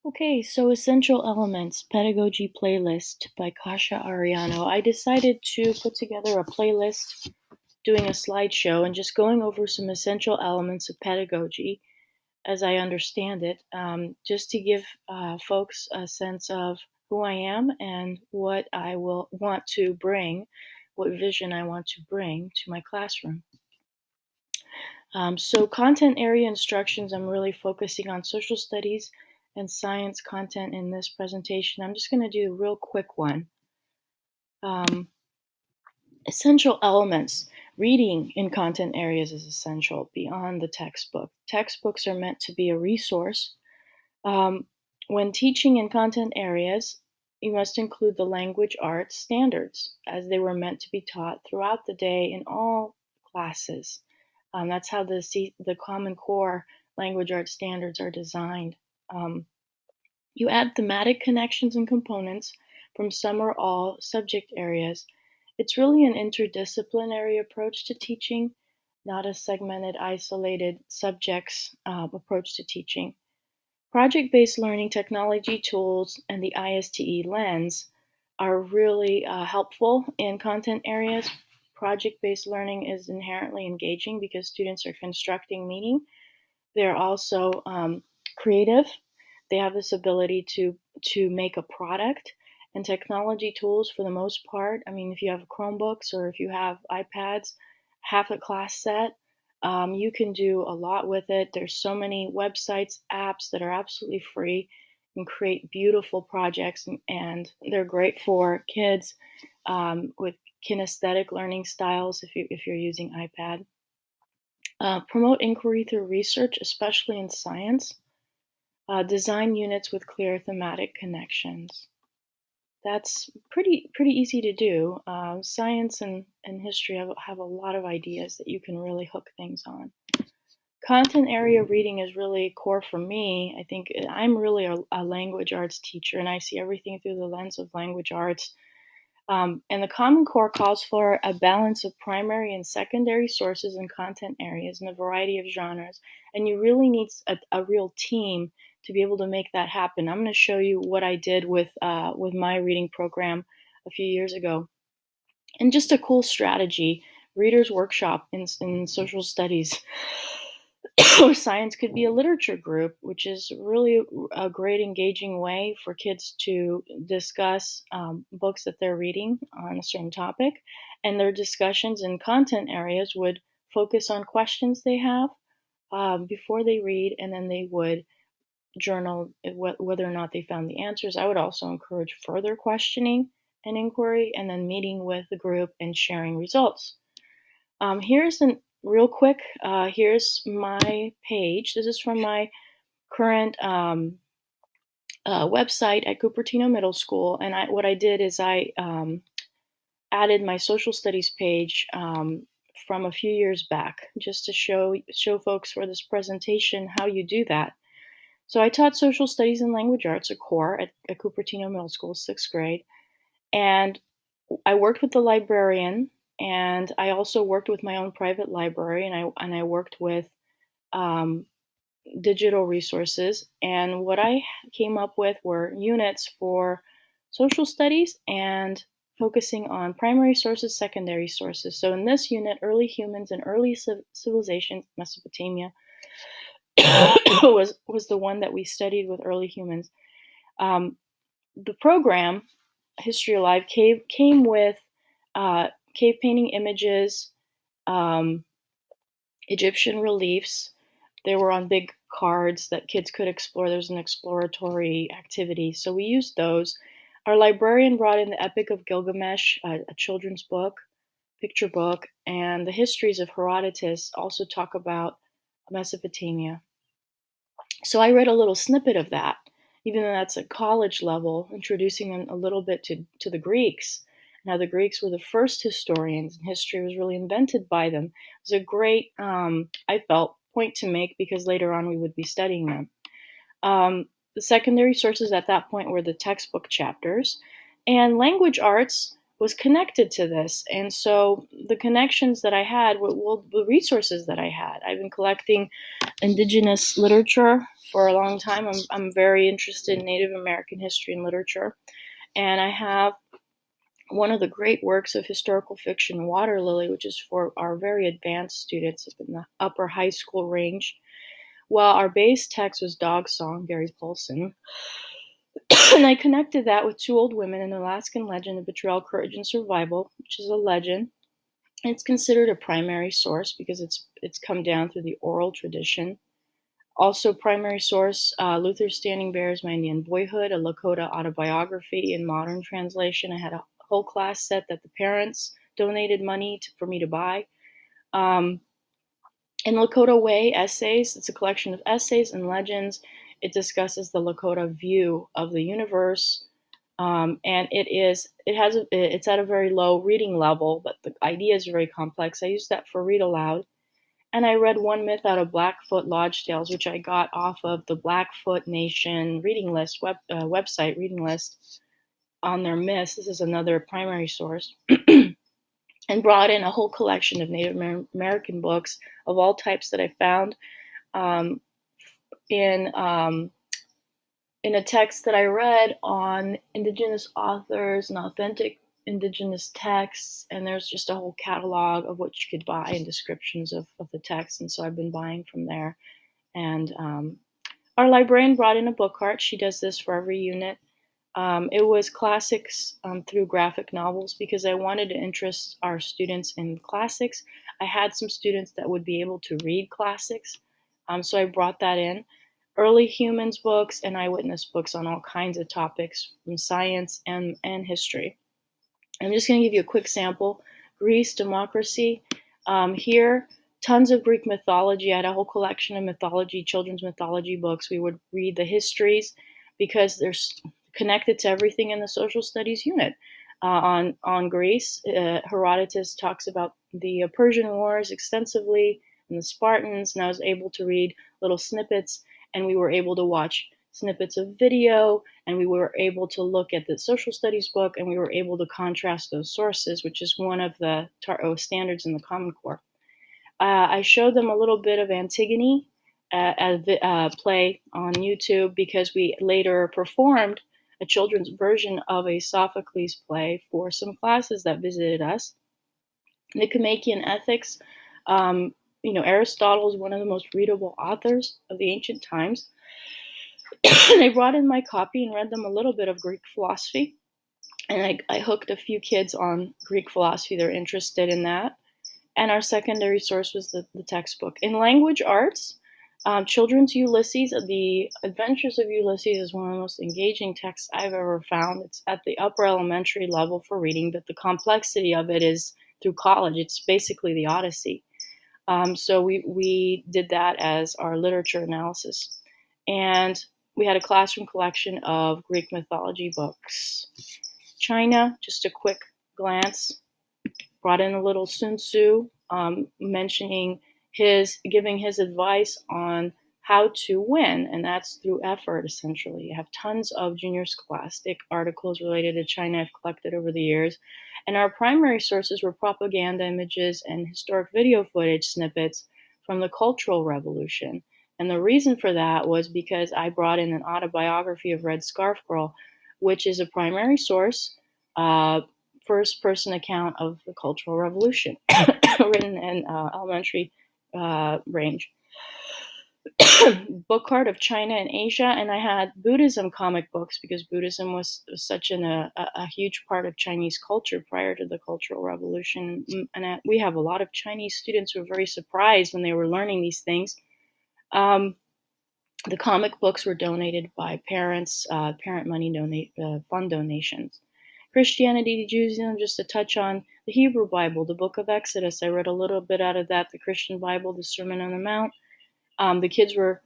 Okay, so Essential Elements Pedagogy Playlist by Kasha Ariano. I decided to put together a playlist doing a slideshow and just going over some essential elements of pedagogy as I understand it, just to give folks a sense of who I am and what I will want to bring, what vision I want to bring to my classroom. So content area instructions, I'm really focusing on social studies and science content in this presentation. I'm just going to do a real quick one. Essential elements. Reading in content areas is essential beyond the textbook. Textbooks are meant to be a resource. When teaching in content areas, you must include the language arts standards as they were meant to be taught throughout the day in all classes. That's how the Common Core language arts standards are designed. You add thematic connections and components from some or all subject areas. It's really an interdisciplinary approach to teaching, not a segmented, isolated subjects approach to teaching. Project-based learning technology tools and the ISTE lens are really helpful in content areas. Project-based learning is inherently engaging because students are constructing meaning. They're also creative. They have this ability to make a product, and technology tools for the most part. I mean, if you have Chromebooks or if you have iPads, half a class set, you can do a lot with it. There's so many websites, apps that are absolutely free and create beautiful projects, and they're great for kids with kinesthetic learning styles if you're using iPad. Promote inquiry through research, especially in science. Design units with clear thematic connections. That's pretty easy to do. Science and history have a lot of ideas that you can really hook things on. Content area reading is really core for me. I think I'm really a language arts teacher, and I see everything through the lens of language arts. And the Common Core calls for a balance of primary and secondary sources and content areas in a variety of genres. And you really need a real team to be able to make that happen. I'm going to show you what I did with my reading program a few years ago. And just a cool strategy, readers workshop in social studies. Or science could be a literature group, which is really a great engaging way for kids to discuss books that they're reading on a certain topic. And their discussions in content areas would focus on questions they have before they read, and then they would journal whether or not they found the answers. I would also encourage further questioning and inquiry, and then meeting with the group and sharing results. Here's an real quick, here's my page. This is from my current website at Cupertino Middle School. And what I did is I added my social studies page from a few years back, just to show folks for this presentation how you do that. So I taught social studies and language arts, a core, at Cupertino Middle School, 6th grade. And I worked with the librarian, and I also worked with my own private library, and I worked with digital resources. And what I came up with were units for social studies and focusing on primary sources, secondary sources. So in this unit, early humans and early civilizations, Mesopotamia, was the one that we studied with early humans. The program, History Alive, came with cave painting images, Egyptian reliefs. They were on big cards that kids could explore. There's an exploratory activity, so we used those. Our librarian brought in the Epic of Gilgamesh, a children's book, picture book, and the histories of Herodotus also talk about Mesopotamia. So I read a little snippet of that, even though that's at college level, introducing them a little bit to the Greeks. Now, the Greeks were the first historians, and history was really invented by them. It was a great, I felt, point to make, because later on we would be studying them. The secondary sources at that point were the textbook chapters. And language arts was connected to this. And so the connections that I had were, well, the resources that I had. I've been collecting indigenous literature for a long time. I'm very interested in Native American history and literature. And I have one of the great works of historical fiction, Water Lily, which is for our very advanced students in the upper high school range. Well, our base text was Dog Song, Gary Paulson. And I connected that with Two Old Women, an Alaskan legend of betrayal, courage, and survival, which is a legend. It's considered a primary source because it's come down through the oral tradition. Also, primary source, Luther Standing Bear's My Indian Boyhood, a Lakota autobiography in modern translation. I had a whole class set that the parents donated money for me to buy. And Lakota Way Essays, it's a collection of essays and legends. It discusses the Lakota view of the universe. And it's at a very low reading level, but the idea is very complex. I use that for read aloud. And I read one myth out of Blackfoot Lodge Tales, which I got off of the Blackfoot Nation reading list website reading list on their myths. This is another primary source. And brought in a whole collection of Native American books of all types that I found in a text that I read on indigenous authors and authentic indigenous texts, and there's just a whole catalog of what you could buy and descriptions of the text, and so I've been buying from there. And our librarian brought in a book cart. She does this for every unit. It was classics through graphic novels because I wanted to interest our students in classics. I had some students that would be able to read classics, so I brought that in. Early humans books and eyewitness books on all kinds of topics from science and history. I'm just going to give you a quick sample. Greece, democracy. Here, tons of Greek mythology. I had a whole collection of mythology, children's mythology books. We would read the histories because they're connected to everything in the social studies unit. On Greece, Herodotus talks about the Persian Wars extensively and the Spartans, and I was able to read little snippets, and we were able to watch snippets of video, and we were able to look at the social studies book, and we were able to contrast those sources, which is one of the standards in the Common Core. I showed them a little bit of Antigone, a play on YouTube, because we later performed a children's version of a Sophocles play for some classes that visited us. Nicomachean Ethics. Aristotle is one of the most readable authors of the ancient times. And I brought in my copy and read them a little bit of Greek philosophy. And I hooked a few kids on Greek philosophy. They're interested in that. And our secondary source was the textbook. In language arts, children's Ulysses, The Adventures of Ulysses is one of the most engaging texts I've ever found. It's at the upper elementary level for reading, but the complexity of it is through college. It's basically the Odyssey. So we did that as our literature analysis. And we had a classroom collection of Greek mythology books. China, just a quick glance. Brought in a little Sun Tzu, giving his advice on how to win, and that's through effort, essentially. You have tons of junior scholastic articles related to China I've collected over the years, and our primary sources were propaganda images and historic video footage snippets from the Cultural Revolution. And the reason for that was because I brought in an autobiography of Red Scarf Girl, which is a primary source, first-person account of the Cultural Revolution, written in elementary range. Book card of China and Asia, and I had Buddhism comic books because Buddhism was such a huge part of Chinese culture prior to the Cultural Revolution. And we have a lot of Chinese students who were very surprised when they were learning these things. The comic books were donated by parents, parent money fund donations. Christianity, Judaism, just to touch on the Hebrew Bible, the book of Exodus. I read a little bit out of that, the Christian Bible, the Sermon on the Mount. The kids were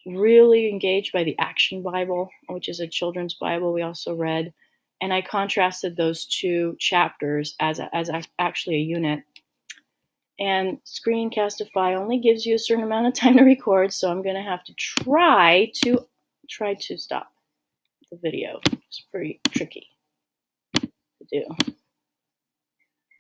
really engaged by the Action Bible, which is a children's Bible we also read. And I contrasted those two chapters as actually a unit. And Screencastify only gives you a certain amount of time to record, so I'm going to have to try to stop the video. It's pretty tricky to do.